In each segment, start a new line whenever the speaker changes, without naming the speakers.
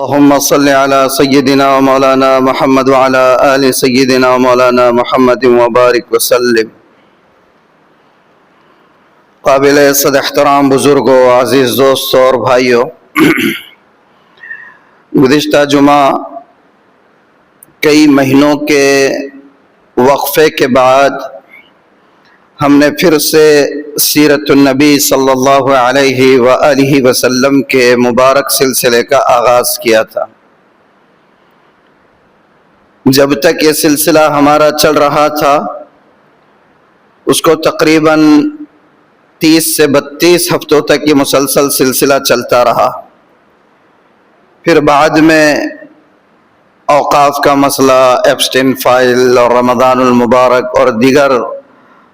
اللهم صل على سيدنا ومولانا محمد وعلى آل سيدنا ومولانا محمد وبارك وسلم۔ قابل صد احترام بزرگوں، عزیز دوستوں اور بھائیوں، گزشتہ جمعہ کئی مہینوں کے وقفے کے بعد ہم نے پھر سے سیرت النبی صلی اللہ علیہ وآلہ وسلم کے مبارک سلسلے کا آغاز کیا تھا۔ جب تک یہ سلسلہ ہمارا چل رہا تھا اس کو تقریباً 30 سے 32 ہفتوں تک یہ مسلسل سلسلہ چلتا رہا۔ پھر بعد میں اوقاف کا مسئلہ، ایبسٹین فائل اور رمضان المبارک اور دیگر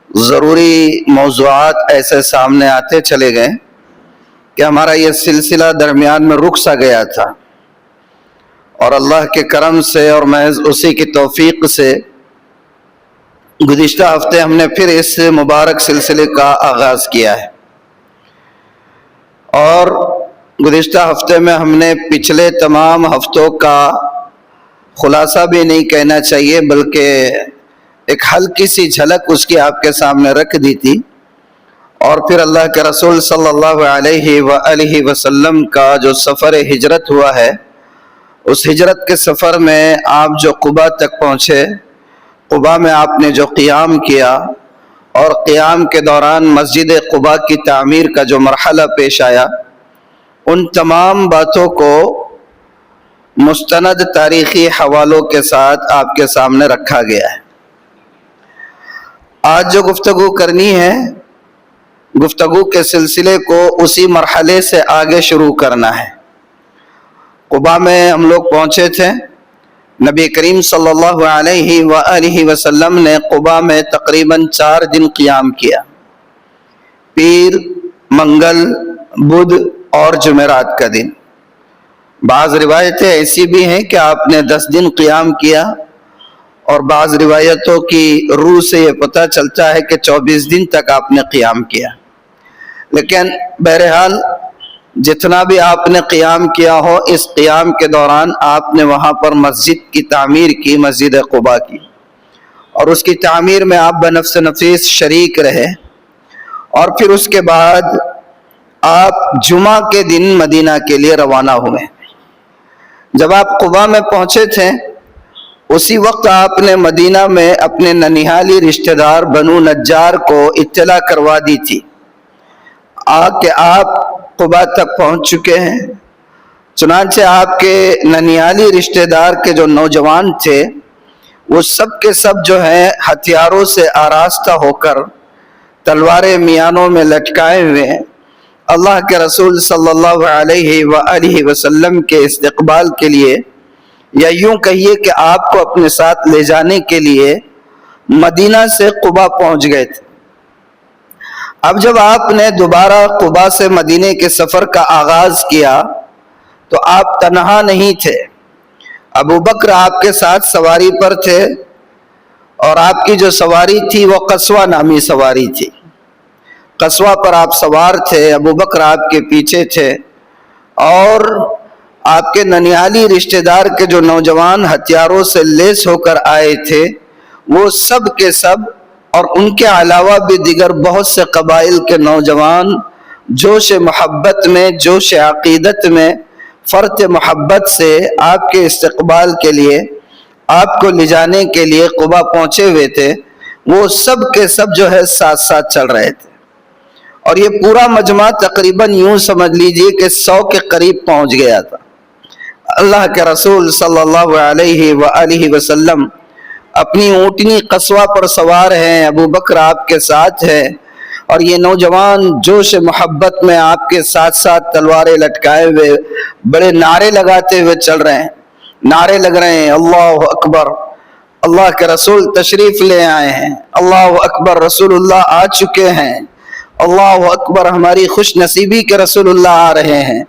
ضروری موضوعات ایسے سامنے آتے چلے گئے کہ ہمارا یہ سلسلہ درمیان میں رک سا گیا تھا، اور اللہ کے کرم سے اور محض اسی کی توفیق سے گزشتہ ہفتے ہم نے پھر اس مبارک سلسلے کا آغاز کیا ہے۔ اور گزشتہ ہفتے میں ہم نے پچھلے تمام ہفتوں کا خلاصہ بھی نہیں کہنا چاہیے بلکہ ایک ہلکی سی جھلک اس کی آپ کے سامنے رکھ دی تھی، اور پھر اللہ کے رسول صلی اللہ علیہ وآلہ وسلم کا جو سفر ہجرت ہوا ہے، اس ہجرت کے سفر میں آپ جو قبا تک پہنچے، قبا میں آپ نے جو قیام کیا، اور قیام کے دوران مسجد قبا کی تعمیر کا جو مرحلہ پیش آیا، ان تمام باتوں کو مستند تاریخی حوالوں کے ساتھ آپ کے سامنے رکھا گیا ہے۔ آج جو گفتگو کرنی ہے، گفتگو کے سلسلے کو اسی مرحلے سے آگے شروع کرنا ہے۔ قبا میں ہم لوگ پہنچے تھے، نبی کریم صلی اللہ علیہ وآلہ وسلم نے قبا میں تقریباً 4 دن قیام کیا، پیر، منگل، بدھ اور جمعرات کا دن۔ بعض روایتیں ایسی بھی ہیں کہ آپ نے 10 دن قیام کیا، اور بعض روایتوں کی روح سے یہ پتہ چلتا ہے کہ 24 دن تک آپ نے قیام کیا۔ لیکن بہرحال جتنا بھی آپ نے قیام کیا ہو، اس قیام کے دوران آپ نے وہاں پر مسجد کی تعمیر کی، مسجد قبا کی، اور اس کی تعمیر میں آپ بنفس نفیس شریک رہے۔ اور پھر اس کے بعد آپ جمعہ کے دن مدینہ کے لیے روانہ ہوئے۔ جب آپ قبا میں پہنچے تھے، اسی وقت آپ نے مدینہ میں اپنے ننیحالی رشتہ دار بنو نجار کو اطلاع کروا دی تھی کہ آپ قبا تک پہنچ چکے ہیں۔ چنانچہ آپ کے ننیحالی رشتہ دار کے جو نوجوان تھے، وہ سب کے سب جو ہیں ہتھیاروں سے آراستہ ہو کر تلواریں میانوں میں لٹکائے ہوئے اللہ کے رسول صلی اللہ علیہ وآلہ وسلم کے استقبال کے لیے، یا یوں کہیے کہ آپ کو اپنے ساتھ لے جانے کے لیے مدینہ سے قبا پہنچ گئے تھے۔ اب جب آپ نے دوبارہ قبا سے مدینے کے سفر کا آغاز کیا تو آپ تنہا نہیں تھے، ابو بکر آپ کے ساتھ سواری پر تھے، اور آپ کی جو سواری تھی وہ قصوہ نامی سواری تھی۔ قصوہ پر آپ سوار تھے، ابو بکر آپ کے پیچھے تھے، اور آپ کے ننیالی رشتہ دار کے جو نوجوان ہتھیاروں سے لیس ہو کر آئے تھے، وہ سب کے سب، اور ان کے علاوہ بھی دیگر بہت سے قبائل کے نوجوان جوش محبت میں، جوش عقیدت میں، فرط محبت سے آپ کے استقبال کے لیے، آپ کو لے جانے کے لیے قبا پہنچے ہوئے تھے۔ وہ سب کے سب جو ہے ساتھ ساتھ چل رہے تھے، اور یہ پورا مجمع تقریباً یوں سمجھ لیجئے کہ 100 کے قریب پہنچ گیا تھا۔ اللہ کے رسول صلی اللہ علیہ وآلہ وسلم اپنی اونٹنی قصوہ پر سوار ہیں، ابو بکر آپ کے ساتھ ہے، اور یہ نوجوان جوش محبت میں آپ کے ساتھ ساتھ تلواریں لٹکائے ہوئے بڑے نعرے لگاتے ہوئے چل رہے ہیں۔ نعرے لگ رہے ہیں، اللہ اکبر، اللہ کے رسول تشریف لے آئے ہیں، اللہ اکبر، رسول اللہ آ چکے ہیں، اللہ اکبر، ہماری خوش نصیبی کے رسول اللہ آ رہے ہیں۔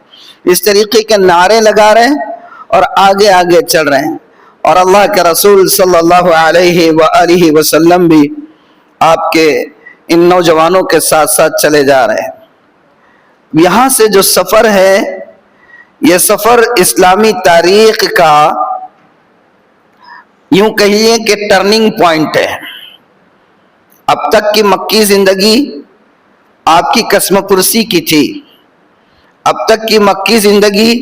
اس طریقے کے نعرے لگا رہے ہیں اور آگے آگے چل رہے ہیں، اور اللہ کے رسول صلی اللہ علیہ وآلہ وسلم بھی آپ کے ان نوجوانوں کے ساتھ ساتھ چلے جا رہے ہیں۔ یہاں سے جو سفر ہے یہ سفر اسلامی تاریخ کا یوں کہیے کہ ٹرننگ پوائنٹ ہے۔ اب تک کی مکی زندگی آپ کی قسم پرسی کی تھی، اب تک کی مکی زندگی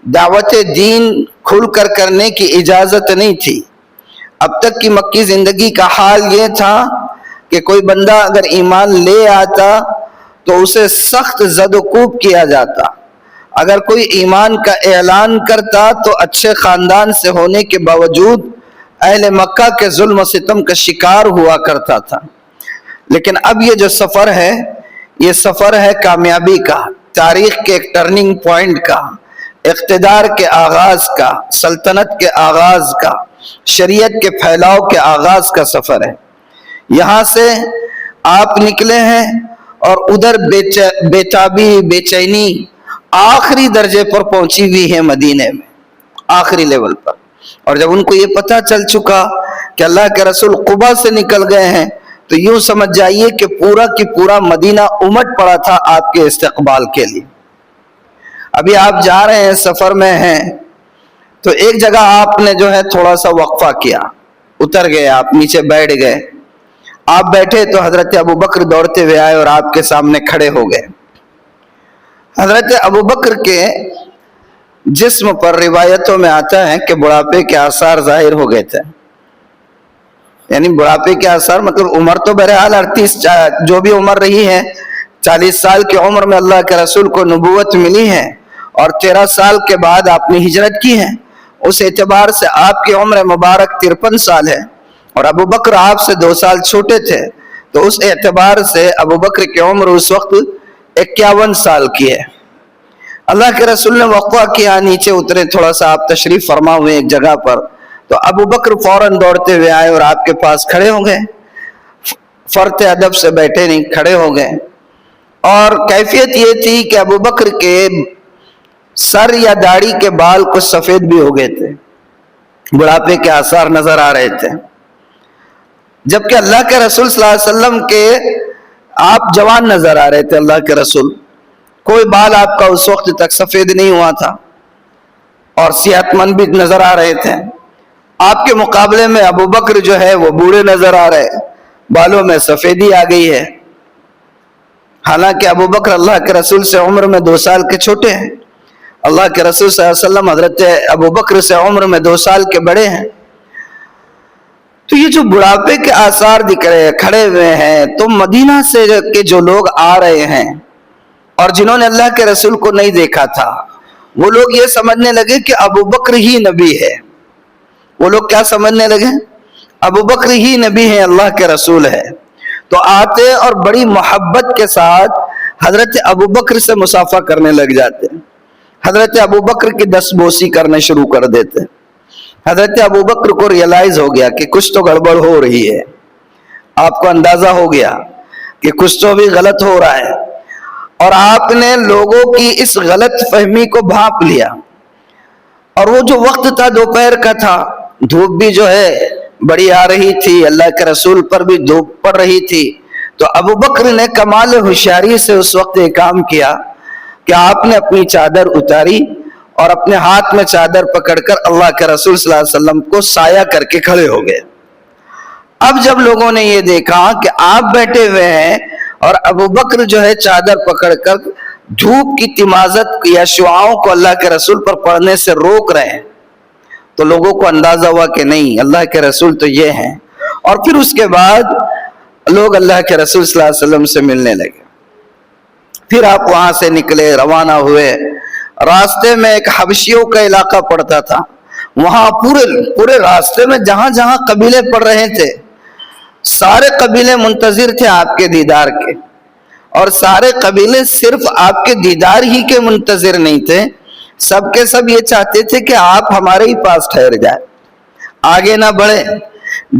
دعوت دین کھل کر کرنے کی اجازت نہیں تھی۔ اب تک کی مکی زندگی کا حال یہ تھا کہ کوئی بندہ اگر ایمان لے آتا تو اسے سخت زد و کوب کیا جاتا، اگر کوئی ایمان کا اعلان کرتا تو اچھے خاندان سے ہونے کے باوجود اہل مکہ کے ظلم و ستم کا شکار ہوا کرتا تھا۔ لیکن اب یہ جو سفر ہے، یہ سفر ہے کامیابی کا، تاریخ کے ایک ٹرننگ پوائنٹ کا، اقتدار کے آغاز کا، سلطنت کے آغاز کا، شریعت کے پھیلاؤ کے آغاز کا سفر ہے۔ یہاں سے آپ نکلے ہیں اور ادھر بے تابی، بے چینی آخری درجے پر پہنچی ہوئی ہے مدینے میں، آخری لیول پر۔ اور جب ان کو یہ پتہ چل چکا کہ اللہ کے رسول قبا سے نکل گئے ہیں تو یوں سمجھ جائیے کہ پورا کی پورا مدینہ امٹ پڑا تھا آپ کے استقبال کے لیے۔ ابھی آپ جا رہے ہیں، سفر میں ہیں، تو ایک جگہ آپ نے جو ہے تھوڑا سا وقفہ کیا، اتر گئے، آپ نیچے بیٹھ گئے۔ آپ بیٹھے تو حضرت ابوبکر دوڑتے ہوئے آئے اور آپ کے سامنے کھڑے ہو گئے۔ حضرت ابوبکر کے جسم پر روایتوں میں آتا ہے کہ بڑھاپے کے آثار ظاہر ہو گئے تھے، یعنی بڑھاپے کے آثار مطلب عمر تو بہرحال 38 جو بھی عمر رہی ہے، 40 سال کی عمر میں اللہ کے رسول کو نبوت ملی ہے اور 13 سال کے بعد آپ نے ہجرت کی ہے، اس اعتبار سے آپ کی عمر مبارک 53 سال ہے اور ابوبکر آپ سے 2 سال چھوٹے تھے، تو اس اعتبار سے ابوبکر کی عمر اس وقت 51 سال کی ہے۔ اللہ کے رسول نے وقفہ کیا، نیچے اترے، تھوڑا سا آپ تشریف فرما ہوئے ایک جگہ پر، تو ابوبکر فوراً دوڑتے ہوئے آئے اور آپ کے پاس کھڑے ہو گئے، فرط ادب سے بیٹھے نہیں، کھڑے ہو گئے۔ اور کیفیت یہ تھی کہ ابوبکر کے سر یا داڑھی کے بال کچھ سفید بھی ہو گئے تھے، بڑھاپے کے آثار نظر آ رہے تھے، جبکہ اللہ کے رسول صلی اللہ علیہ وسلم کے آپ جوان نظر آ رہے تھے۔ اللہ کے رسول کوئی بال آپ کا اس وقت تک سفید نہیں ہوا تھا اور صحت مند بھی نظر آ رہے تھے۔ آپ کے مقابلے میں ابوبکر جو ہے وہ بوڑھے نظر آ رہے، بالوں میں سفیدی آ گئی ہے، حالانکہ ابوبکر اللہ کے رسول سے عمر میں 2 سال کے چھوٹے ہیں، اللہ کے رسول صلی اللہ علیہ وسلم حضرت ابوبکر سے عمر میں 2 سال کے بڑے ہیں۔ تو یہ جو بڑھاپے کے آثار دکھ رہے ہیں، کھڑے ہوئے ہیں، تو مدینہ سے کے جو لوگ آ رہے ہیں اور جنہوں نے اللہ کے رسول کو نہیں دیکھا تھا، وہ لوگ یہ سمجھنے لگے کہ ابوبکر ہی نبی ہے۔ وہ لوگ کیا سمجھنے لگے؟ ابوبکر ہی نبی ہے، اللہ کے رسول ہے۔ تو آتے اور بڑی محبت کے ساتھ حضرت ابوبکر سے مصافحہ کرنے لگ جاتے، حضرت ابوبکر کی دستبوسی کرنے شروع کر دیتے۔ حضرت ابوبکر کو ریئلائز ہو گیا کہ کچھ تو گڑبڑ ہو رہی ہے، آپ کو اندازہ ہو گیا کہ کچھ تو بھی غلط ہو رہا ہے، اور آپ نے لوگوں کی اس غلط فہمی کو بھانپ لیا۔ اور وہ جو وقت تھا دوپہر کا تھا، دھوپ بھی جو ہے بڑی آ رہی تھی، اللہ کے رسول پر بھی دھوپ پڑ رہی تھی، تو ابوبکر نے کمال ہوشیاری سے اس وقت ایک کام کیا کہ آپ نے اپنی چادر اتاری اور اپنے ہاتھ میں چادر پکڑ کر اللہ کے رسول صلی اللہ علیہ وسلم کو سایہ کر کے کھڑے ہو گئے۔ اب جب لوگوں نے یہ دیکھا کہ آپ بیٹھے ہوئے ہیں اور ابوبکر جو ہے چادر پکڑ کر دھوپ کی تمازت یا شعاؤں کو اللہ کے رسول پر پڑنے سے روک رہے ہیں، تو لوگوں کو اندازہ ہوا کہ نہیں، اللہ کے رسول تو یہ ہیں۔ اور پھر اس کے بعد لوگ اللہ کے رسول صلی اللہ علیہ وسلم سے ملنے لگے۔ پھر آپ وہاں سے نکلے، روانہ ہوئے، راستے میں ایک حبشیوں کا علاقہ پڑتا تھا، وہاں پورے راستے میں جہاں جہاں قبیلے پڑ رہے تھے، سارے قبیلے منتظر تھے آپ کے دیدار کے، اور سارے قبیلے صرف آپ کے دیدار ہی کے منتظر نہیں تھے، سب کے سب یہ چاہتے تھے کہ آپ ہمارے ہی پاس ٹھہر جائیں، آگے نہ بڑھے،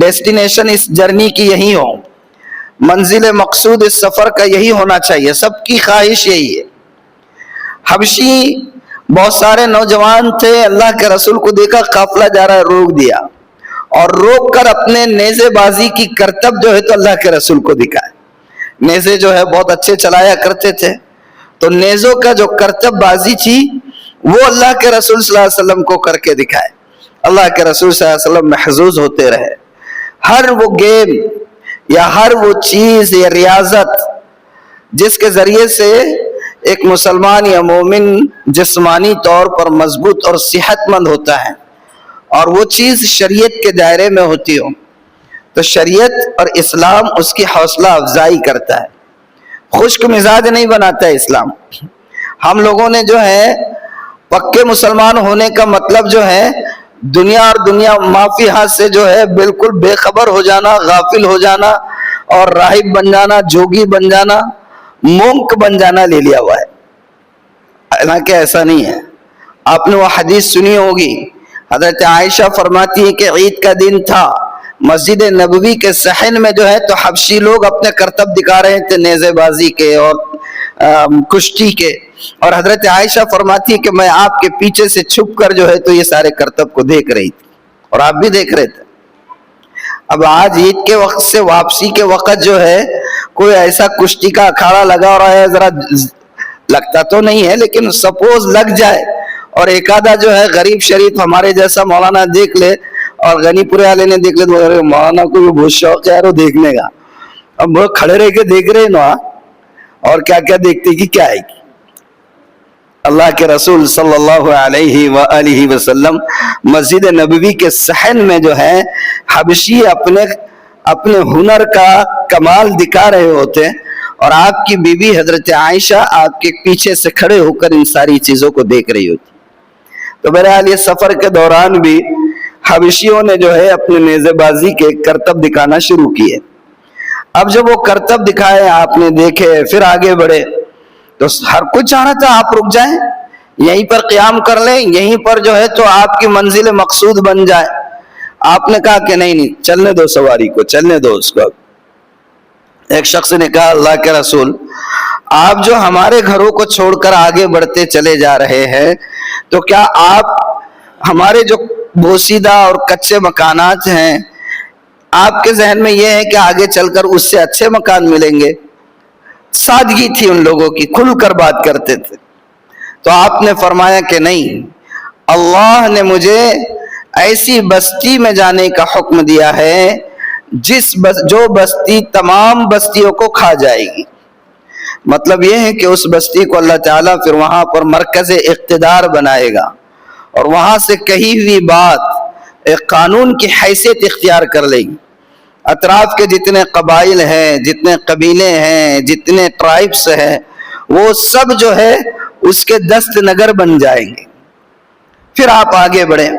ڈیسٹینیشن اس جرنی کی یہی ہو، منزل مقصود اس سفر کا یہی ہونا چاہیے، سب کی خواہش یہی ہے۔ حبشی بہت سارے نوجوان تھے، اللہ کے رسول کو دیکھا قافلہ جا رہا ہے، روک دیا، اور روک کر اپنے نیزے بازی کی کرتب جو ہے تو اللہ کے رسول کو دکھائے۔ نیزے جو ہے بہت اچھے چلایا کرتے تھے، تو نیزوں کا جو کرتب بازی تھی وہ اللہ کے رسول صلی اللہ علیہ وسلم کو کر کے دکھائے. اللہ کے رسول صلی اللہ علیہ وسلم محظوظ ہوتے رہے. ہر وہ گیم یا ہر وہ چیز یا ریاضت جس کے ذریعے سے ایک مسلمان یا مومن جسمانی طور پر مضبوط اور صحت مند ہوتا ہے، اور وہ چیز شریعت کے دائرے میں ہوتی ہو، تو شریعت اور اسلام اس کی حوصلہ افزائی کرتا ہے. خشک مزاج نہیں بناتا ہے اسلام. ہم لوگوں نے جو ہے پکے مسلمان ہونے کا مطلب جو ہے دنیا اور دنیا معافی ہاتھ سے جو ہے بالکل بے خبر ہو جانا، غافل ہو جانا اور راہب بن جانا، جوگی بن جانا، مونک بن جانا لے لیا ہوا ہے. حالانکہ ایسا نہیں ہے. آپ نے وہ حدیث سنی ہوگی، حضرت عائشہ فرماتی ہے کہ عید کا دن تھا، مسجد نبوی کے صحن میں جو ہے تو حبشی لوگ اپنے کرتب دکھا رہے تھے نیزے بازی کے اور کشتی کے، اور حضرت عائشہ فرماتی ہے کہ میں آپ کے پیچھے سے چھپ کر جو ہے تو یہ سارے کرتب کو دیکھ رہی تھی اور آپ بھی دیکھ رہے تھے. اب آج عید کے وقت سے واپسی کے وقت جو ہے کوئی ایسا کشتی کا اکھاڑا لگا رہا ہے، ذرا لگتا تو نہیں ہے لیکن سپوز لگ جائے اور ایک آدھا جو ہے غریب شریف ہمارے جیسا مولانا دیکھ لے اور غنی پورے والے نے دیکھ لے تو مولانا کو بھی بہت شوق ہے وہ دیکھنے کا. اب وہ کھڑے رہ کے دیکھ رہے نا، اور کیا کیا دیکھتے کہ کیا ہے. اللہ کے رسول صلی اللہ علیہ وآلہ وسلم مسجد نبوی کے صحن میں جو ہے حبشی اپنے ہنر کا کمال دکھا رہے ہوتے، اور آپ کی بیوی حضرت عائشہ آپ کے پیچھے سے کھڑے ہو کر ان ساری چیزوں کو دیکھ رہی ہوتی. تو بہرحال یہ سفر کے دوران بھی حبشیوں نے جو ہے اپنے نیزے بازی کے کرتب دکھانا شروع کیے. اب جب وہ کرتب دکھائے، آپ نے دیکھے، پھر آگے بڑھے، تو ہر کوئی چاہ رہا تھا آپ رک جائیں، یہیں پر قیام کر لیں، یہیں پر جو ہے تو آپ کی منزل مقصود بن جائے. آپ نے کہا کہ نہیں چلنے دو سواری کو، چلنے دو اس کو. ایک شخص نے کہا اللہ کے رسول آپ جو ہمارے گھروں کو چھوڑ کر آگے بڑھتے چلے جا رہے ہیں تو کیا آپ ہمارے جو بوسیدہ اور کچے مکانات ہیں آپ کے ذہن میں یہ ہے کہ آگے چل کر اس سے اچھے مکان ملیں گے؟ سادگی تھی ان لوگوں کی، کھل کر بات کرتے تھے. تو آپ نے فرمایا کہ نہیں، اللہ نے مجھے ایسی بستی میں جانے کا حکم دیا ہے جو بستی تمام بستیوں کو کھا جائے گی. مطلب یہ ہے کہ اس بستی کو اللہ تعالیٰ پھر وہاں پر مرکز اقتدار بنائے گا، اور وہاں سے کہی ہوئی بات ایک قانون کی حیثیت اختیار کر لے گی. اطراف کے جتنے قبائل ہیں، جتنے قبیلے ہیں، جتنے ٹرائبس ہیں، وہ سب جو ہے اس کے دست نگر بن جائیں گے. پھر آپ آگے بڑھیں.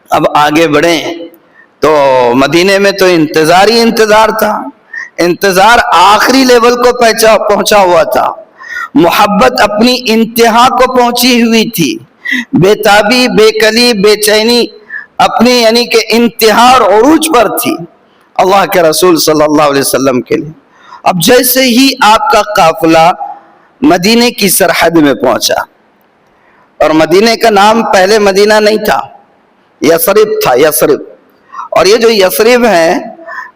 اب آگے بڑھیں تو مدینے میں تو انتظار ہی انتظار تھا. انتظار آخری لیول کو پہنچا ہوا تھا. محبت اپنی انتہا کو پہنچی ہوئی تھی. بے تابی، بے کلی، بے چینی اپنی یعنی کہ انتہا اور عروج پر تھی اللہ کے رسول صلی اللہ علیہ وسلم کے لیے. اب جیسے ہی آپ کا قافلہ مدینے کی سرحد میں پہنچا، اور مدینے کا نام پہلے مدینہ نہیں تھا، یثرب تھا، یثرب. اور یہ جو یثرب ہے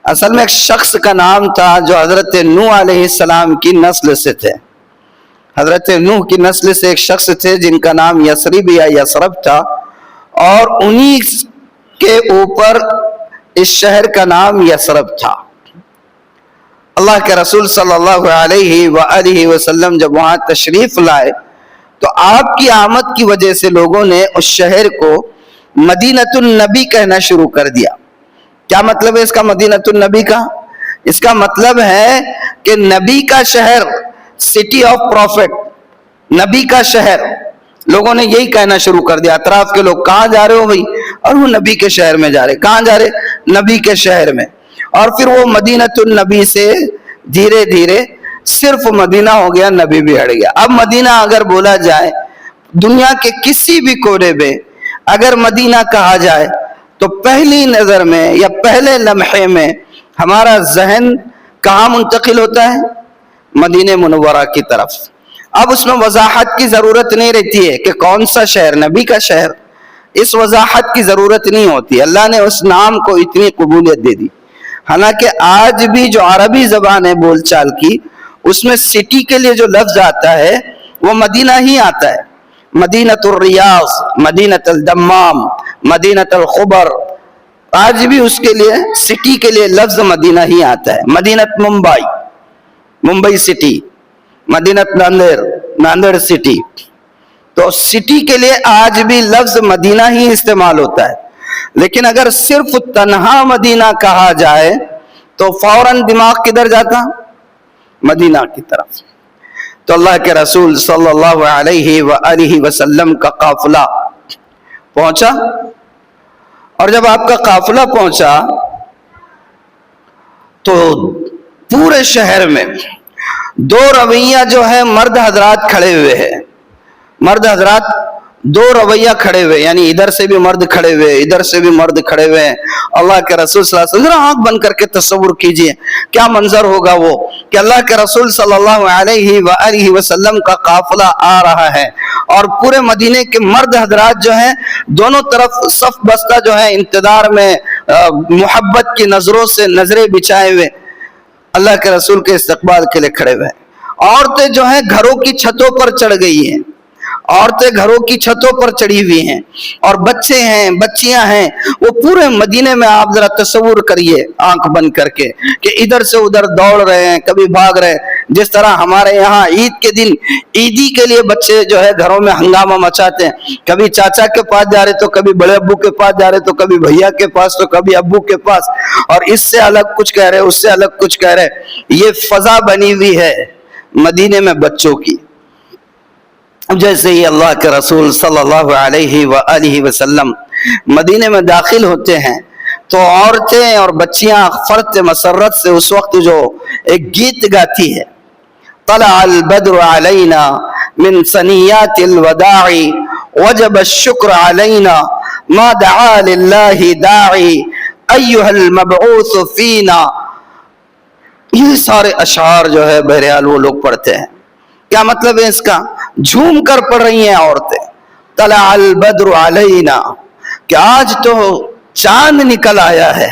اصل میں ایک شخص کا نام تھا جو حضرت نوح علیہ السلام کی نسل سے تھے. حضرت نوح کی نسل سے ایک شخص تھے جن کا نام یثرب یا یثرب تھا، اور انہی کے اوپر اس شہر کا نام یثرب تھا. اللہ کے رسول صلی اللہ علیہ وآلہ وسلم جب وہاں تشریف لائے تو آپ کی آمد کی وجہ سے لوگوں نے اس شہر کو مدینۃ النبی کہنا شروع کر دیا. کیا مطلب ہے اس کا مدینۃ النبی کا؟ اس کا مطلب ہے کہ نبی کا شہر، سٹی آف پروفٹ، نبی کا شہر. لوگوں نے یہی کہنا شروع کر دیا. اطراف کے لوگ کہاں جا رہے ہو بھائی؟ اور وہ نبی کے شہر میں جا رہے. کہاں جا رہے؟ نبی کے شہر میں. اور پھر وہ مدینۃ النبی سے دھیرے دھیرے صرف مدینہ ہو گیا، نبی بھی ہٹ گیا. اب مدینہ اگر بولا جائے دنیا کے کسی بھی کونے میں اگر مدینہ کہا جائے تو پہلی نظر میں یا پہلے لمحے میں ہمارا ذہن کہاں منتقل ہوتا ہے؟ مدینہ منورہ کی طرف. اب اس میں وضاحت کی ضرورت نہیں رہتی ہے کہ کون سا شہر، نبی کا شہر. اس وضاحت کی ضرورت نہیں ہوتی. اللہ نے اس نام کو اتنی قبولیت دے دی. حالانکہ آج بھی جو عربی زبان ہے بول چال کی، اس میں سٹی کے لیے جو لفظ آتا ہے وہ مدینہ ہی آتا ہے. مدینۃ الریاض، مدینۃ الدمام، مدینۃ الخبر، آج بھی اس کے لیے سٹی کے لیے لفظ مدینہ ہی آتا ہے. مدینۃ ممبئی، ممبئی سٹی، مدینۃ ناندیڑ سٹی. تو سٹی کے لیے آج بھی لفظ مدینہ ہی استعمال ہوتا ہے. لیکن اگر صرف تنہا مدینہ کہا جائے تو فوراً دماغ کدھر جاتا؟ مدینہ کی طرف. تو اللہ کے رسول صلی اللہ علیہ وآلہ وسلم کا قافلہ پہنچا، اور جب آپ کا قافلہ پہنچا تو پورے شہر میں دو رویہ جو ہے مرد حضرات کھڑے ہوئے ہیں. مرد حضرات دو رویہ کھڑے ہوئے، یعنی ادھر سے بھی مرد کھڑے ہوئے، ادھر سے بھی مرد کھڑے ہوئے ہیں. اللہ کے رسول صلی اللہ علیہ وسلم، آنکھ بند کر کے تصور کیجئے کیا منظر ہوگا وہ کہ اللہ کے رسول صلی اللہ علیہ وآلہ وسلم کا قافلہ آ رہا ہے اور پورے مدینے کے مرد حضرات جو ہیں دونوں طرف صف بستہ جو ہے انتظار میں محبت کی نظروں سے نظریں بچھائے ہوئے اللہ کے رسول کے استقبال کے لیے کھڑے ہوئے. عورتیں جو ہیں گھروں کی چھتوں پر چڑھ گئی ہیں، عورتیں گھروں کی چھتوں پر چڑھی ہوئی ہیں، اور بچے ہیں، بچیاں ہیں. وہ پورے مدینے میں آپ ذرا تصور کریے آنکھ بند کر کے کہ ادھر سے ادھر دوڑ رہے ہیں، کبھی بھاگ رہے ہیں. جس طرح ہمارے یہاں عید کے دن عیدی کے لیے بچے جو ہے گھروں میں ہنگامہ مچاتے ہیں، کبھی چاچا کے پاس جا رہے تو کبھی بڑے ابو کے پاس جا رہے تو کبھی بھیا کے پاس تو کبھی ابو کے پاس، اور اس سے الگ کچھ کہہ رہے، اس سے الگ کچھ کہہ رہے. یہ فضا بنی ہوئی ہے مدینے میں بچوں کی. جیسے ہی اللہ کے رسول صلی اللہ علیہ وآلہ وسلم مدینے میں داخل ہوتے ہیں تو عورتیں اور بچیاں فرط مسرت سے اس وقت جو ایک گیت گاتی ہے، طلع البدر علینا من ثنیات الوداع وجب الشکر علینا ما دعا للہ داعی ایہا المبعوث فینا. یہ سارے اشعار جو ہے بہرحال وہ لوگ پڑھتے ہیں. کیا مطلب ہے اس کا؟ جھوم کر پڑھ رہی ہیں عورتیں. طلع البدر علینا، کہ آج تو چاند نکل آیا ہے.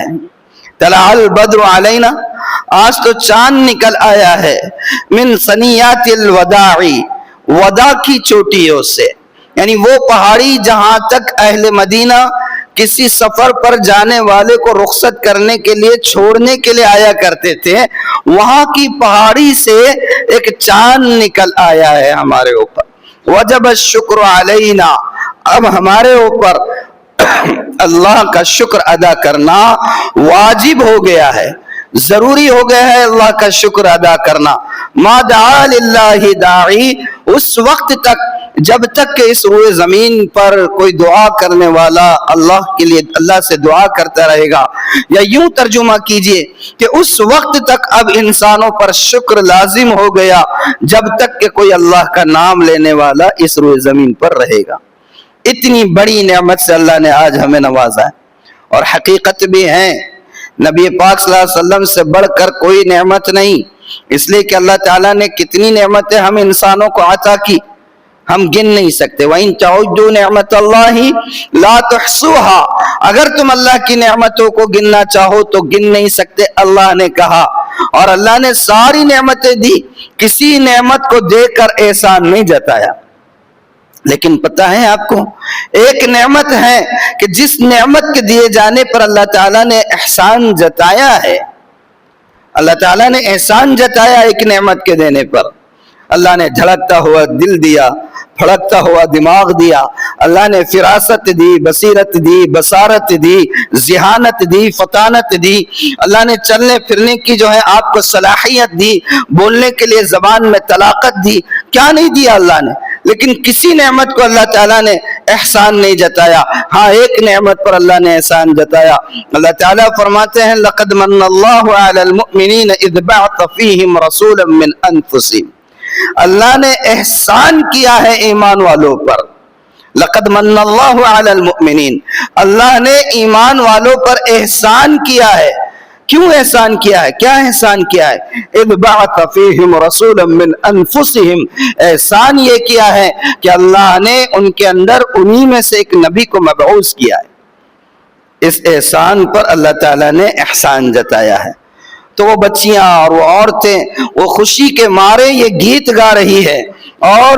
طلع البدر علینا، آج تو چاند نکل آیا ہے. من ثنیات الوداع، ودا کی چوٹیوں سے، یعنی وہ پہاڑی جہاں تک اہل مدینہ کسی سفر پر جانے والے کو رخصت کرنے کے لیے چھوڑنے کے لیے آیا کرتے تھے، وہاں کی پہاڑی سے ایک چاند نکل آیا ہے ہمارے اوپر. وجب الشکر علینا، اب ہمارے اوپر اللہ کا شکر ادا کرنا واجب ہو گیا ہے، ضروری ہو گیا ہے اللہ کا شکر ادا کرنا. ما دعا للہ داعی، اس وقت تک جب تک کہ اس روئے زمین پر کوئی دعا کرنے والا اللہ کے لیے اللہ سے دعا کرتا رہے گا، یا یوں ترجمہ کیجئے کہ اس وقت تک اب انسانوں پر شکر لازم ہو گیا جب تک کہ کوئی اللہ کا نام لینے والا اس روئے زمین پر رہے گا. اتنی بڑی نعمت سے اللہ نے آج ہمیں نوازا ہے، اور حقیقت بھی ہے نبی پاک صلی اللہ علیہ وسلم سے بڑھ کر کوئی نعمت نہیں، اس لیے کہ اللہ تعالیٰ نے کتنی نعمتیں ہم انسانوں کو عطا کی ہم گن نہیں سکتے. وَإِن تَعُدُّوا نِعْمَةَ اللَّهِ لَا تُحْصُوهَا، اگر تم اللہ کی نعمتوں کو گننا چاہو تو گن نہیں سکتے، اللہ نے کہا. اور اللہ نے ساری نعمتیں دی، کسی نعمت کو دے کر احسان نہیں جتایا. لیکن پتہ ہے آپ کو ایک نعمت ہے کہ جس نعمت کے دیے جانے پر اللہ تعالیٰ نے احسان جتایا ہے. اللہ تعالیٰ نے احسان جتایا ایک نعمت کے دینے پر. اللہ نے دھڑکتا ہوا دل دیا، پھڑکتا ہوا دماغ دیا. اللہ نے فراست دی، بصیرت دی، بصارت دی، ذہانت دی، فطانت دی. اللہ نے چلنے پھرنے کی جو ہے آپ کو صلاحیت دی، بولنے کے لیے زبان میں طلاقت دی. کیا نہیں دیا اللہ نے؟ لیکن کسی نعمت کو اللہ تعالیٰ نے احسان نہیں جتایا. ہاں ایک نعمت پر اللہ نے احسان جتایا. اللہ تعالیٰ فرماتے ہیں لَقَدْ مَنَّ اللَّهُ عَلَى الْمُؤْمِنِينَ إِذْ بَعَثَ فِيهِمْ رَسُولًا مِّنْ أَنفُسِهِمْ. اللہ نے احسان کیا ہے ایمان والوں پر. لَقَدْ مَنَّ اللَّهُ عَلَى الْمُؤْمِنِينَ، اللہ نے ایمان والوں پر احسان کیا ہے. کیوں احسان کیا ہے؟ کیا احسان کیا ہے؟ اذ بعث فیہم رسولا من انفسہم، احسان یہ کیا ہے کہ اللہ نے ان کے اندر انہی میں سے ایک نبی کو مبعوث کیا ہے. اس احسان پر اللہ تعالیٰ نے احسان جتایا ہے. تو وہ بچیاں اور وہ عورتیں وہ خوشی کے مارے یہ گیت گا رہی ہے، اور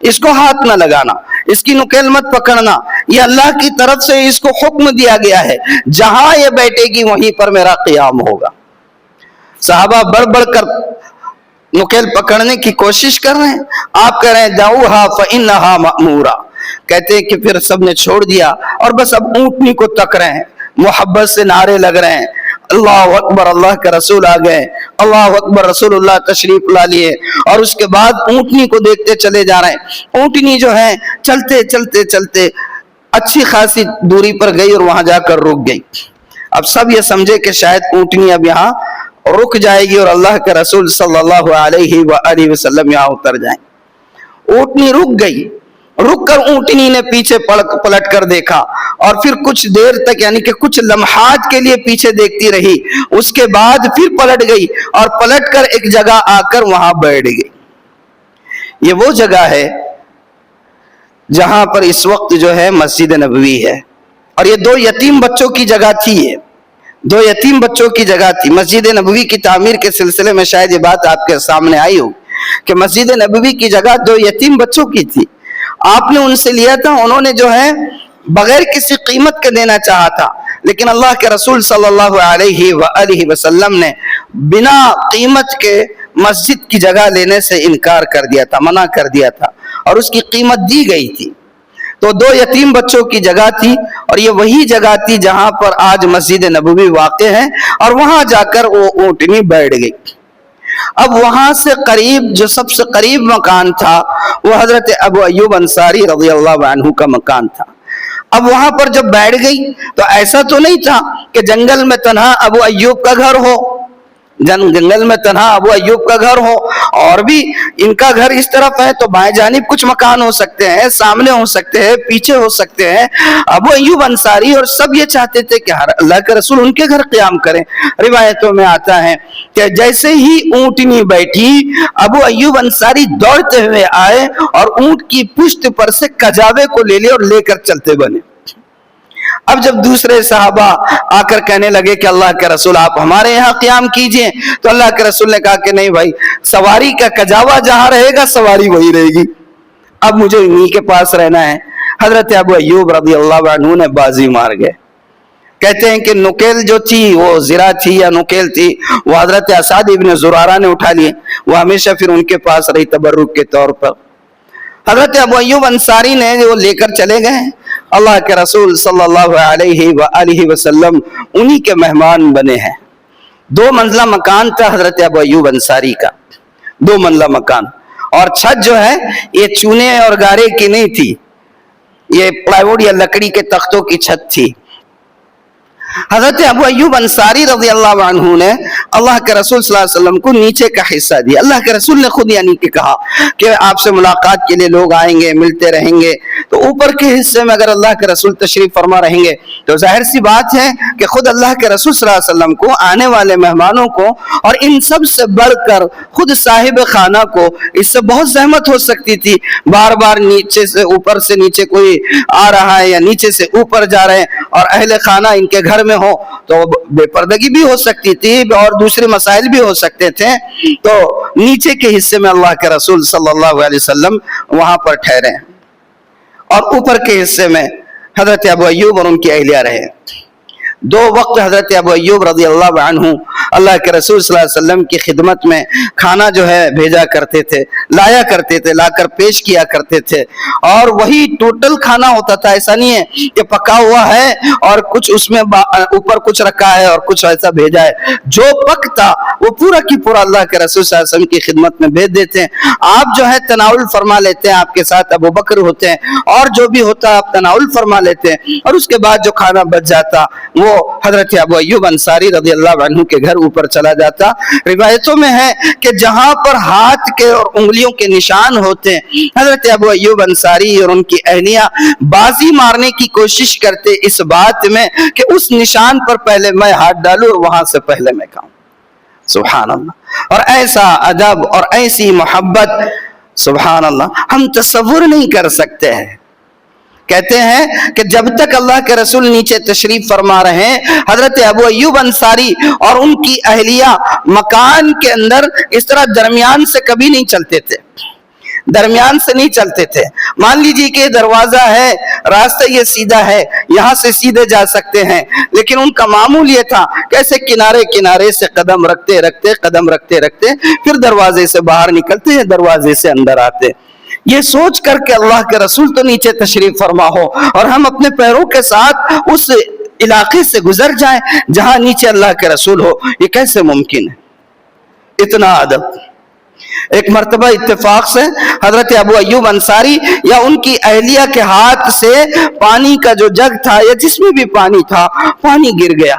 اس کو ہاتھ نہ لگانا، اس کی نکیل مت پکڑنا، یہ اللہ کی طرف سے اس کو حکم دیا گیا ہے، جہاں یہ بیٹھے گی وہیں پر میرا قیام ہوگا۔ صحابہ بڑھ بڑھ کر نکیل پکڑنے کی کوشش کر رہے ہیں، آپ کہہ رہے ہیں دعوها فإنها مأمورہ، کہتے ہیں کہ پھر سب نے چھوڑ دیا اور بس اب اونٹنی کو تک رہے ہیں، محبت سے نعرے لگ رہے ہیں، اللہ اکبر، اللہ کے رسول آ گئے، اللہ اکبر، رسول اللہ تشریف لا لیے، اور اس کے بعد اونٹنی کو دیکھتے چلے جا رہے ہیں۔ اونٹنی جو ہے چلتے چلتے چلتے اچھی خاصی دوری پر گئی اور وہاں جا کر رک گئی۔ اب سب یہ سمجھے کہ شاید اونٹنی اب یہاں رک جائے گی اور اللہ کے رسول صلی اللہ علیہ وآلہ وسلم یہاں اتر جائیں۔ اونٹنی رک گئی، رک کر اونٹنی نے پیچھے پلٹ کر دیکھا اور پھر کچھ دیر تک یعنی کہ کچھ لمحات کے لیے پیچھے دیکھتی رہی، اس کے بعد پھر پلٹ گئی اور پلٹ کر ایک جگہ آ کر وہاں بیٹھ گئی۔ یہ وہ جگہ ہے جہاں پر اس وقت جو ہے مسجد نبوی ہے، اور یہ دو یتیم بچوں کی جگہ تھی، یہ دو یتیم بچوں کی جگہ تھی۔ مسجد نبوی کی تعمیر کے سلسلے میں شاید یہ بات آپ کے سامنے آئی ہو کہ مسجد نبوی کی جگہ دو یتیم بچوں کی تھی، آپ نے ان سے لیا تھا، انہوں نے جو ہے بغیر کسی قیمت کے دینا چاہا تھا، لیکن اللہ کے رسول صلی اللہ علیہ وآلہ وسلم نے بنا قیمت کے مسجد کی جگہ لینے سے انکار کر دیا تھا، منع کر دیا تھا، اور اس کی قیمت دی گئی تھی۔ تو دو یتیم بچوں کی جگہ تھی، اور یہ وہی جگہ تھی جہاں پر آج مسجد نبوی واقع ہے، اور وہاں جا کر وہ اونٹنی بیٹھ گئی۔ اب وہاں سے قریب جو سب سے قریب مکان تھا وہ حضرت ابو ایوب انصاری رضی اللہ عنہ کا مکان تھا۔ اب وہاں پر جب بیٹھ گئی تو ایسا تو نہیں تھا کہ جنگل میں تنہا ابو ایوب کا گھر ہو، جنگل میں تنہا ابو ایوب کا گھر ہو، اور بھی ان کا گھر اس طرف ہے تو بائیں جانب کچھ مکان ہو سکتے ہیں، سامنے ہو سکتے ہیں، پیچھے ہو سکتے ہیں۔ ابو ایوب انصاری اور سب یہ چاہتے تھے کہ اللہ کے رسول ان کے گھر قیام کریں۔ روایتوں میں آتا ہے کہ جیسے ہی اونٹنی بیٹھی، ابو ایوب انصاری دوڑتے ہوئے آئے اور اونٹ کی پشت پر سے کجاوے کو لے لیے اور لے کر چلتے بنے۔ اب جب دوسرے صحابہ آ کر کہنے لگے کہ اللہ کے رسول آپ ہمارے یہاں قیام کیجئے، تو اللہ کے رسول نے کہا کہ نہیں بھائی، سواری کا کجاوا جہاں رہے گا سواری وہی رہے گی، اب مجھے انہی کے پاس رہنا ہے۔ حضرت ابو ایوب رضی اللہ عنہ نے بازی مار گئے۔ کہتے ہیں کہ نکیل جو تھی وہ زرہ تھی یا نکیل تھی، وہ حضرت اسعد ابن زرارہ نے اٹھا لیے، وہ ہمیشہ پھر ان کے پاس رہی تبرک کے طور پر۔ حضرت ابو ایوب انصاری نے وہ لے کر چلے گئے، اللہ کے رسول صلی اللہ علیہ وآلہ وسلم انہی کے مہمان بنے ہیں۔ 2 منزلہ مکان تھا حضرت ابو ایوب انصاری کا، 2 منزلہ مکان، اور چھت جو ہے یہ چونے اور گارے کی نہیں تھی، یہ پلائی ووڈ یا لکڑی کے تختوں کی چھت تھی۔ حضرت ابو ایوب انصاری رضی اللہ عنہ نے اللہ کے رسول صلی اللہ علیہ وسلم کو نیچے کا حصہ دیا۔ اللہ کے رسول نے خود یعنی کہ کہا کہ آپ سے ملاقات کے لیے لوگ آئیں گے، ملتے رہیں گے، تو اوپر کے حصے میں اگر اللہ کے رسول تشریف فرما رہیں گے تو ظاہر سی بات ہے کہ خود اللہ کے رسول صلی اللہ علیہ وسلم کو، آنے والے مہمانوں کو، اور ان سب سے بڑھ کر خود صاحب خانہ کو اس سے بہت زحمت ہو سکتی تھی، بار بار نیچے سے اوپر سے نیچے کوئی آ رہا ہے یا نیچے سے اوپر جا رہے ہیں، اور اہل خانہ ان کے گھر میں ہو تو بے پردگی بھی ہو سکتی تھی اور دوسرے مسائل بھی ہو سکتے تھے۔ تو نیچے کے حصے میں اللہ کے رسول صلی اللہ علیہ وسلم وہاں پر ٹھہرے، اور اوپر کے حصے میں حضرت ابو ایوب اور ان کی اہلیہ رہے۔ 2 وقت حضرت ابو ایوب رضی اللہ عنہ اللہ کے رسول صلی اللہ علیہ وسلم کی خدمت میں کھانا جو ہے بھیجا کرتے تھے، لایا کرتے تھے، لا کر پیش کیا کرتے تھے، اور وہی ٹوٹل کھانا ہوتا تھا، ایسا نہیں ہے کہ پکا ہوا ہے اور کچھ اس میں اوپر کچھ رکھا ہے اور کچھ ایسا بھیجا ہے، جو پکتا وہ پورا کی پورا اللہ کے رسول صلی اللہ علیہ وسلم کی خدمت میں بھیج دیتے ہیں۔ آپ جو ہے تناول فرما لیتے ہیں، آپ کے ساتھ ابو بکر ہوتے ہیں، اور جو بھی ہوتا آپ تناول فرما لیتے ہیں، اور اس کے بعد جو کھانا بچ جاتا وہ حضرت ابو ایوب انصاری رضی اللہ عنہ کے گھر اوپر چلا جاتا۔ روایتوں میں ہے کہ جہاں پر ہاتھ کے اور انگلیوں کے نشان ہوتے ہیں، حضرت ابو ایوب انصاری اور ان کی اہلیہ بازی مارنے کی کوشش کرتے اس بات میں کہ اس نشان پر پہلے میں ہاتھ ڈالوں اور وہاں سے پہلے میں کھاؤں۔ سبحان اللہ، اور ایسا ادب اور ایسی محبت، سبحان اللہ، ہم تصور نہیں کر سکتے ہیں۔ کہتے ہیں کہ جب تک اللہ کے رسول نیچے تشریف فرما رہے ہیں، حضرت ابو ایوب انصاری اور ان کی اہلیہ مکان کے اندر اس طرح درمیان سے کبھی نہیں چلتے تھے۔ درمیان سے نہیں چلتے تھے. مان لیجیے کہ دروازہ ہے, راستہ یہ سیدھا ہے, یہاں سے سیدھے جا سکتے ہیں, لیکن ان کا معمول یہ تھا کیسے کنارے کنارے سے قدم رکھتے رکھتے پھر دروازے سے باہر نکلتے ہیں, دروازے سے اندر آتے. یہ سوچ کر کے اللہ کے رسول تو نیچے تشریف فرما ہو اور ہم اپنے پیروں کے ساتھ اس علاقے سے گزر جائیں جہاں نیچے اللہ کے رسول ہو, یہ کیسے ممکن ہے؟ اتنا ادب. ایک مرتبہ اتفاق سے حضرت ابو ایوب انصاری یا ان کی اہلیہ کے ہاتھ سے پانی کا جو جگ تھا یا جس میں بھی پانی تھا, پانی گر گیا.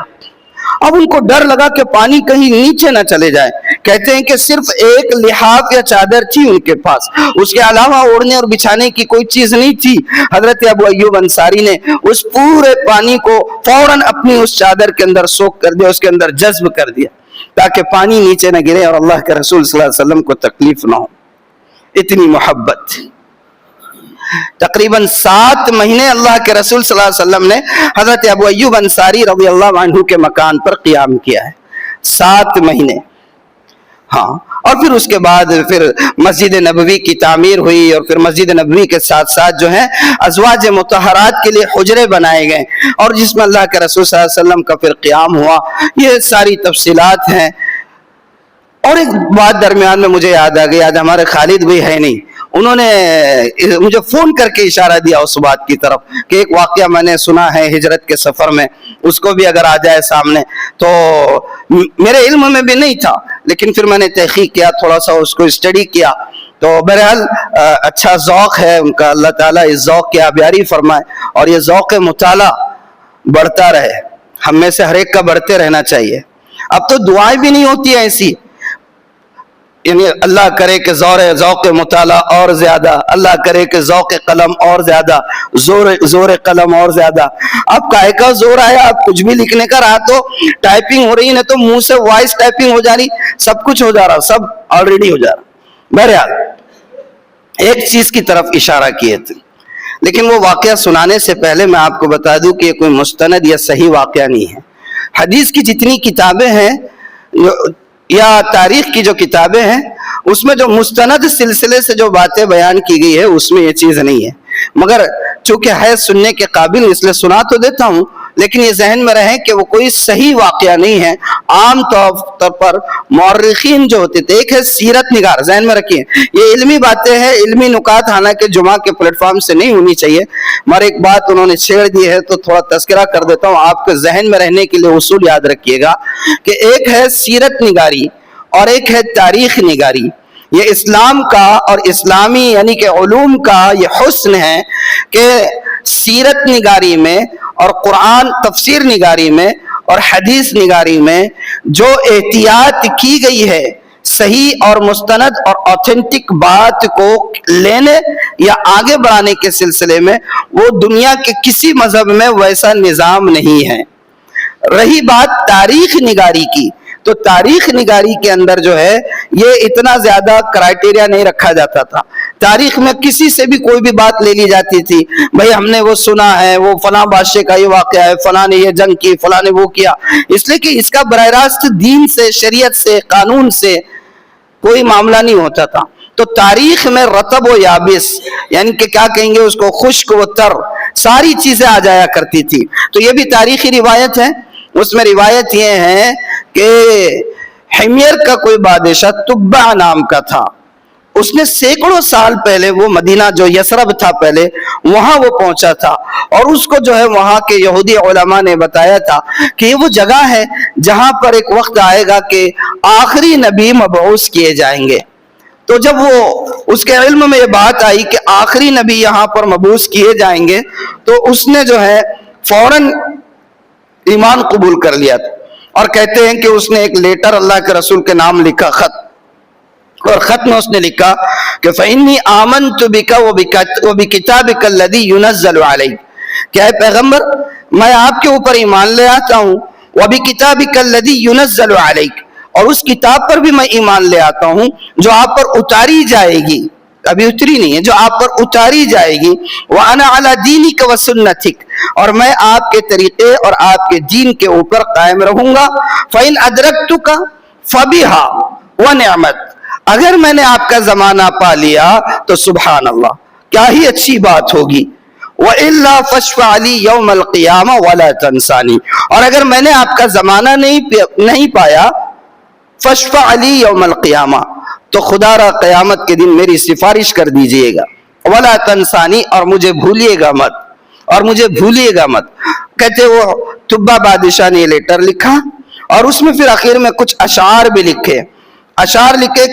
اب ان کو ڈر لگا کہ پانی کہیں نیچے نہ چلے جائے. کہتے ہیں کہ صرف ایک لحاف یا چادر تھی ان کے پاس, اس کے علاوہ اوڑھنے اور بچھانے کی کوئی چیز نہیں تھی. حضرت ابو ایوب انصاری نے اس پورے پانی کو فوراً اپنی اس چادر کے اندر سوک کر دیا, اس کے اندر جذب کر دیا تاکہ پانی نیچے نہ گرے اور اللہ کے رسول صلی اللہ علیہ وسلم کو تکلیف نہ ہو. اتنی محبت. تقریباً 7 مہینے اللہ کے رسول صلی اللہ علیہ وسلم نے حضرت ابو ایوب انصاری رضی اللہ عنہ کے مکان پر قیام کیا ہے. 7 مہینے. ہاں, اور پھر اس کے بعد پھر مسجد نبوی کی تعمیر ہوئی اور پھر مسجد نبوی کے ساتھ ساتھ جو ہے ازواج مطہرات کے لیے حجرے بنائے گئے اور جس میں اللہ کے رسول صلی اللہ علیہ وسلم کا پھر قیام ہوا. یہ ساری تفصیلات ہیں. اور ایک بات درمیان میں مجھے یاد آ گئی, آج ہمارے خالد بھی ہے نہیں, انہوں نے مجھے فون کر کے اشارہ دیا اس بات کی طرف کہ ایک واقعہ میں نے سنا ہے ہجرت کے سفر میں, اس کو بھی اگر آ جائے سامنے. تو میرے علم میں بھی نہیں تھا, لیکن پھر میں نے تحقیق کیا, تھوڑا سا اس کو اسٹڈی کیا, تو بہرحال اچھا ذوق ہے ان کا. اللہ تعالیٰ اس ذوق کی آبیاری فرمائے اور یہ ذوق مطالعہ بڑھتا رہے. ہم میں سے ہر ایک کا بڑھتے رہنا چاہیے. اب تو دعائیں بھی نہیں ہوتی ہیں ایسی, یعنی اللہ کرے کہ ذوق مطالعہ اور زیادہ, اللہ کرے کہ ذوق قلم اور زیادہ, زور قلم اور زیادہ. اب کائے کا زور آیا, اب کچھ بھی لکھنے کا رہا تو ٹائپنگ ہو رہی, نہ تو منہ سے وائس ٹائپنگ ہو جا رہی, سب کچھ ہو جا رہا, سب آلریڈی ہو جا رہا. بہرحال ایک چیز کی طرف اشارہ کیے تھے, لیکن وہ واقعہ سنانے سے پہلے میں آپ کو بتا دوں کہ یہ کوئی مستند یا صحیح واقعہ نہیں ہے. حدیث کی جتنی کتابیں ہیں یا تاریخ کی جو کتابیں ہیں اس میں جو مستند سلسلے سے جو باتیں بیان کی گئی ہے اس میں یہ چیز نہیں ہے, مگر چونکہ ہے سننے کے قابل اس لیے سنا تو دیتا ہوں, لیکن یہ ذہن میں رہے کہ وہ کوئی صحیح واقعہ نہیں ہے. عام طور پر مورخین جو ہوتے تھے, ایک ہے سیرت نگار, ذہن میں رکھیے یہ علمی باتیں ہیں, علمی نکات حالانکہ جمعہ کے پلیٹ فارم سے نہیں ہونی چاہیے, مگر ایک بات انہوں نے چھیڑ دی ہے تو تھوڑا تذکرہ کر دیتا ہوں آپ کے ذہن میں رہنے کے لیے. اصول یاد رکھیے گا کہ ایک ہے سیرت نگاری اور ایک ہے تاریخ نگاری. یہ اسلام کا اور اسلامی یعنی کہ علوم کا یہ حسن ہے کہ سیرت نگاری میں اور قرآن تفسیر نگاری میں اور حدیث نگاری میں جو احتیاط کی گئی ہے صحیح اور مستند اور اوتھینٹک بات کو لینے یا آگے بڑھانے کے سلسلے میں, وہ دنیا کے کسی مذہب میں ویسا نظام نہیں ہے. رہی بات تاریخ نگاری کی, تو تاریخ نگاری کے اندر جو ہے یہ اتنا زیادہ کرائٹیریا نہیں رکھا جاتا تھا. تاریخ میں کسی سے بھی کوئی بھی بات لے لی جاتی تھی, بھئی ہم نے وہ سنا ہے, وہ فلاں بادشاہ کا یہ واقعہ ہے, فلاں نے یہ جنگ کی, فلاں نے وہ کیا, اس لیے کہ اس کا براہ راست دین سے, شریعت سے, قانون سے کوئی معاملہ نہیں ہوتا تھا. تو تاریخ میں رطب و یابس یعنی کہ کیا کہیں گے اس کو, خشک و تر, ساری چیزیں آ جایا کرتی تھی. تو یہ بھی تاریخی روایت ہے. اس میں روایت یہ ہے کہ حمیر کا کوئی بادشاہ تبع نام کا تھا, اس نے سینکڑوں سال پہلے وہ مدینہ جو یثرب تھا پہلے وہاں وہ پہنچا تھا, اور اس کو جو ہے وہاں کے یہودی علماء نے بتایا تھا کہ یہ وہ جگہ ہے جہاں پر ایک وقت آئے گا کہ آخری نبی مبعوث کیے جائیں گے. تو جب وہ اس کے علم میں یہ بات آئی کہ آخری نبی یہاں پر مبعوث کیے جائیں گے, تو اس نے جو ہے فوراً ایمان قبول کر لیا تھا. اور کہتے ہیں کہ اس نے ایک لیٹر اللہ کے رسول کے نام لکھا, خط, اور خط میں اس نے لکھا کہ فَإِنِّي آمَنْتُ بِكَ وَبِكِتَابِكَ الَّذِي يُنَزَّلُ عَلَيْكَ, کہ اے پیغمبر میں آپ کے اوپر ایمان لے آتا ہوں, وَبِكِتَابِكَ الَّذِي يُنَزَّلُ عَلَيْكَ, اور اس کتاب پر بھی میں ایمان لے آتا ہوں جو آپ پر اتاری جائے گی, ابھی اتری نہیں ہے, جو آپ پر اتاری جائے گی. وَأَنَا عَلَى دِينِكَ وَسُنَّتِكَ, اور میں آپ کے طریقے اور آپ کے دین کے اوپر قائم رہوں گا. فَإِنْ أَدْرَكْتُكَ فَبِهَا وَنِعْمَتْ, اگر میں نے آپ کا زمانہ پا لیا تو سبحان اللہ کیا ہی اچھی بات ہوگی. وَإِلَّا فَاشْفَعْ لِي يَوْمَ الْقِيَامَةِ وَلَا تَنْسَانِي. اور اگر میں نے آپ کا زمانہ نہیں پایا فَاشْفَعْ لِي يَوْمَ الْقِيَامَةِ تو خدا را قیامت کے دن میری سفارش کر دیجئے گا. وَلَا تَنْسَانِي اور مجھے بھولیے گا مت. کہتے وہ تبا بادشاہ نے لیٹر لکھا اور اس میں پھر آخر میں کچھ اشعار بھی لکھے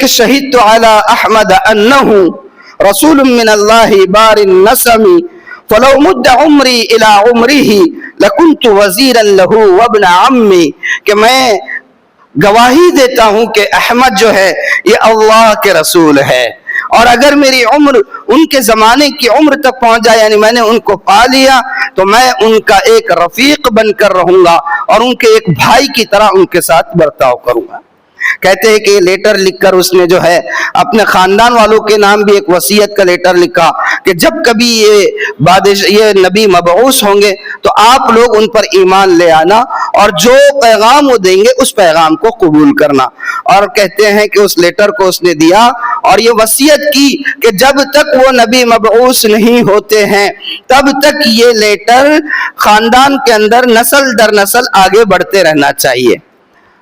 کہ شہدت علی احمد انہ رسول من اللہ بار النسم فلو مد عمری الى عمرہ لکنت وزیرا لہ وابن عمی. کہ میں گواہی دیتا ہوں کہ احمد جو ہے یہ اللہ کے رسول ہے، اور اگر میری عمر ان کے زمانے کی عمر تک پہنچ جائے، یعنی میں نے ان کو پا لیا، تو میں ان کا ایک رفیق بن کر رہوں گا اور ان کے ایک بھائی کی طرح ان کے ساتھ برتاؤ کروں گا. کہتے ہیں کہ یہ لیٹر لکھ کر اس نے جو ہے اپنے خاندان والوں کے نام بھی ایک وصیت کا لیٹر لکھا کہ جب کبھی یہ نبی مبعوث ہوں گے تو آپ لوگ ان پر ایمان لے آنا اور جو پیغام وہ دیں گے اس پیغام کو قبول کرنا. اور کہتے ہیں کہ اس لیٹر کو اس نے دیا اور یہ وصیت کی کہ جب تک وہ نبی مبعوث نہیں ہوتے ہیں تب تک یہ لیٹر خاندان کے اندر نسل در نسل آگے بڑھتے رہنا چاہیے.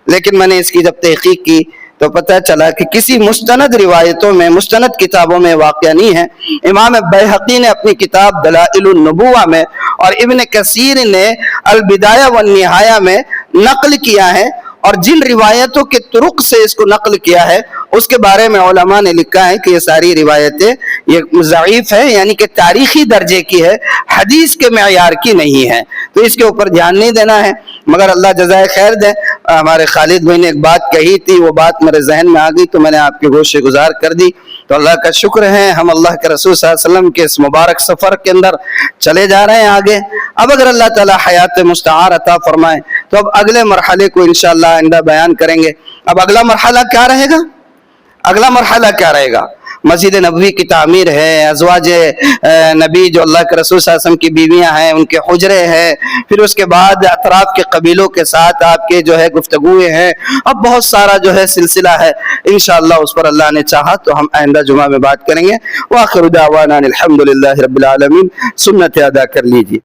لیکن میں نے اس کی جب تحقیق کی تو پتہ چلا کہ کسی مستند روایتوں میں، مستند کتابوں میں واقع نہیں ہے. امام بیہقی نے اپنی کتاب دلائل النبوہ میں اور ابن کثیر نے البدایہ والنہایہ میں نقل کیا ہے، اور جن روایتوں کے طرق سے اس کو نقل کیا ہے اس کے بارے میں علماء نے لکھا ہے کہ یہ ساری روایتیں یہ ضعیف ہے، یعنی کہ تاریخی درجے کی ہے، حدیث کے معیار کی نہیں ہے. تو اس کے اوپر دھیان نہیں دینا ہے. مگر اللہ جزائے خیر دے، ہمارے خالد بھائی نے ایک بات کہی تھی، وہ بات میرے ذہن میں آ گئی تو میں نے آپ کے گوشے گزار کر دی. تو اللہ کا شکر ہے ہم اللہ کے رسول صلی اللہ علیہ وسلم کے اس مبارک سفر کے اندر چلے جا رہے ہیں آگے. اب اگر اللہ تعالی حیات مستعار عطا فرمائے تو اب اگلے مرحلے کو انشاءاللہ آئندہ بیان کریں گے. اب اگلا مرحلہ کیا رہے گا؟ اگلا مرحلہ کیا رہے گا؟ مسجد نبوی کی تعمیر ہے، ازواج نبی جو اللہ کے رسول صلی اللہ علیہ وسلم کی بیویاں ہیں ان کے حجرے ہیں، پھر اس کے بعد اطراف کے قبیلوں کے ساتھ آپ کے جو ہے گفتگویں ہیں، اب بہت سارا جو ہے سلسلہ ہے. انشاءاللہ اس پر اللہ نے چاہا تو ہم آئندہ جمعہ میں بات کریں گے. وآخر دعوانا الحمدللہ رب العالمین. سنت ادا کر لیجیے.